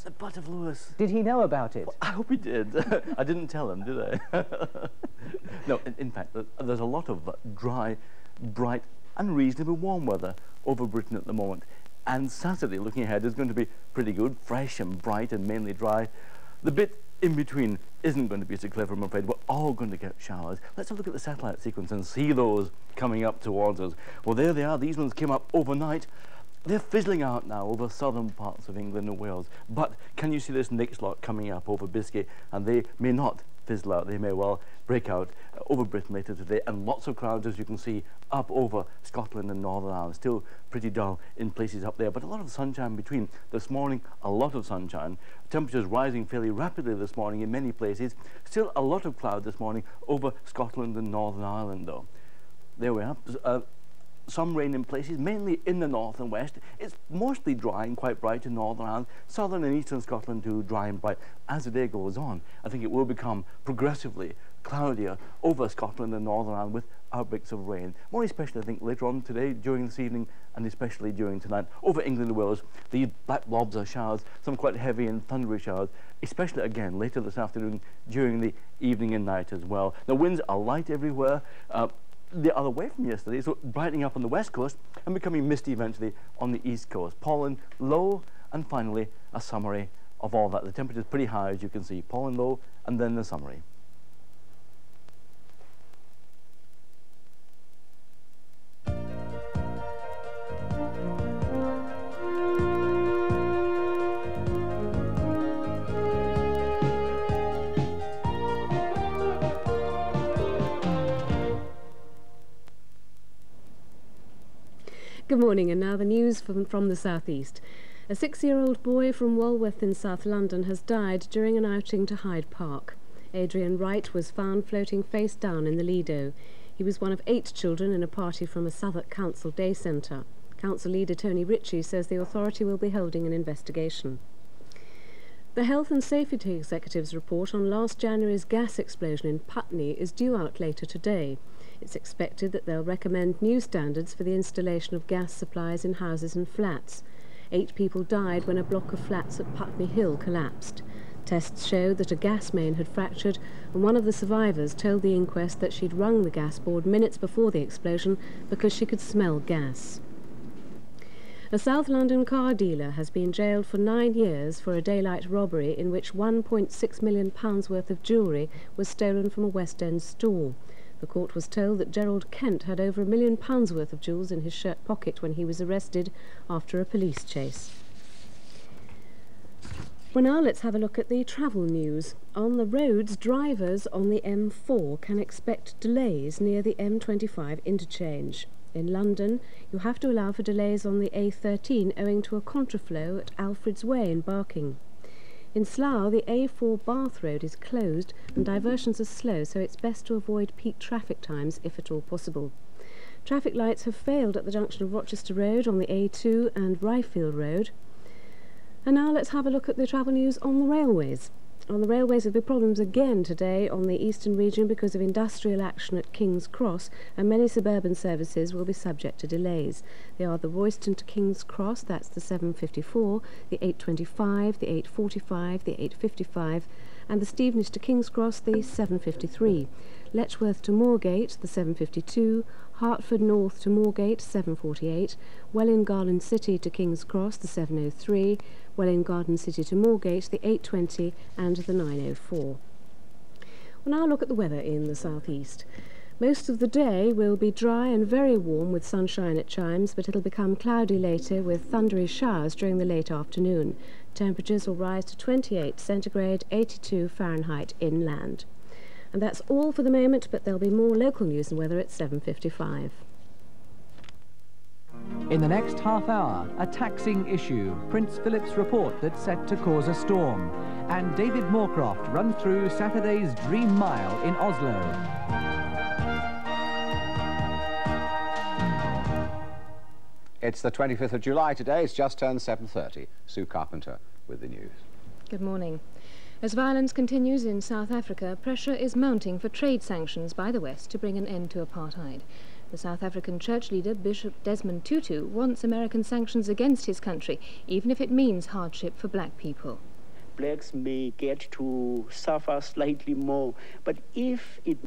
the butterflies. Did he know about it? Well, I hope he did. I didn't tell him, did I? No, in fact, there's a lot of dry, bright and reasonably warm weather over Britain at the moment. And Saturday, looking ahead, is going to be pretty good, fresh and bright and mainly dry. The bit in between isn't going to be so clever, I'm afraid. We're all going to get showers. Let's have a look at the satellite sequence and see those coming up towards us. Well, there they are. These ones came up overnight. They're fizzling out now over southern parts of England and Wales. But can you see this next lot coming up over Biscay? And they may not fizzle out. They may well break out over Britain later today. And lots of clouds, as you can see, up over Scotland and Northern Ireland. Still pretty dull in places up there, but a lot of sunshine between. This morning, a lot of sunshine. Temperatures rising fairly rapidly this morning in many places. Still a lot of cloud this morning over Scotland and Northern Ireland, though. There we are. Some rain in places, mainly in the north and west. It's mostly dry and quite bright in Northern Ireland. Southern and eastern Scotland too, dry and bright. As the day goes on, I think it will become progressively cloudier over Scotland and Northern Ireland with outbreaks of rain. More especially, I think, later on today, during this evening, and especially during tonight. Over England and Wales, these black blobs are showers, some quite heavy and thundery showers, especially again later this afternoon, during the evening and night as well. The winds are light everywhere. The other way from yesterday, so brightening up on the west coast and becoming misty eventually on the east coast. Pollen low, and finally a summary of all that. The temperature is pretty high, as you can see. Pollen low, and then the summary. Good morning, and now the news from the southeast. A 6-year-old boy from Walworth in South London has died during an outing to Hyde Park. Adrian Wright was found floating face down in the Lido. He was one of 8 children in a party from a Southwark Council day centre. Council leader Tony Ritchie says the authority will be holding an investigation. The Health and Safety Executive's report on last January's gas explosion in Putney is due out later today. It's expected that they'll recommend new standards for the installation of gas supplies in houses and flats. 8 people died when a block of flats at Putney Hill collapsed. Tests showed that a gas main had fractured, and one of the survivors told the inquest that she'd rung the gas board minutes before the explosion because she could smell gas. A South London car dealer has been jailed for 9 years for a daylight robbery in which £1.6 million worth of jewellery was stolen from a West End store. The court was told that Gerald Kent had over £1 million worth of jewels in his shirt pocket when he was arrested after a police chase. Well, now let's have a look at the travel news. On the roads, drivers on the M4 can expect delays near the M25 interchange. In London, you have to allow for delays on the A13 owing to a contraflow at Alfred's Way in Barking. In Slough, the A4 Bath Road is closed and diversions are slow, so it's best to avoid peak traffic times if at all possible. Traffic lights have failed at the junction of Rochester Road on the A2 and Ryfield Road. And now let's have a look at the travel news on the railways. On the railways, there'll be problems again today on the eastern region because of industrial action at King's Cross, and many suburban services will be subject to delays. They are the Royston to King's Cross, that's the 7:54, the 8:25, the 8:45, the 8:55, and the Stevenage to King's Cross, the 7:53. Letchworth to Moorgate, the 7:52, Hertford North to Moorgate, 7:48, Welwyn Garden City to King's Cross, the 7:03, Welwyn Garden City to Moorgate, the 8:20 and the 9:04. We'll now look at the weather in the southeast. Most of the day will be dry and very warm with sunshine at times, but it'll become cloudy later with thundery showers during the late afternoon. Temperatures will rise to 28 centigrade, 82 Fahrenheit inland. And that's all for the moment, but there'll be more local news and weather at 7:55. In the next half hour, a taxing issue, Prince Philip's report that's set to cause a storm, and David Moorcroft runs through Saturday's Dream Mile in Oslo. It's the 25th of July today. It's just turned 7:30. Sue Carpenter with the news. Good morning. As violence continues in South Africa, pressure is mounting for trade sanctions by the West to bring an end to apartheid. The South African church leader, Bishop Desmond Tutu, wants American sanctions against his country, even if it means hardship for black people. blacks may get to suffer slightly more. But if it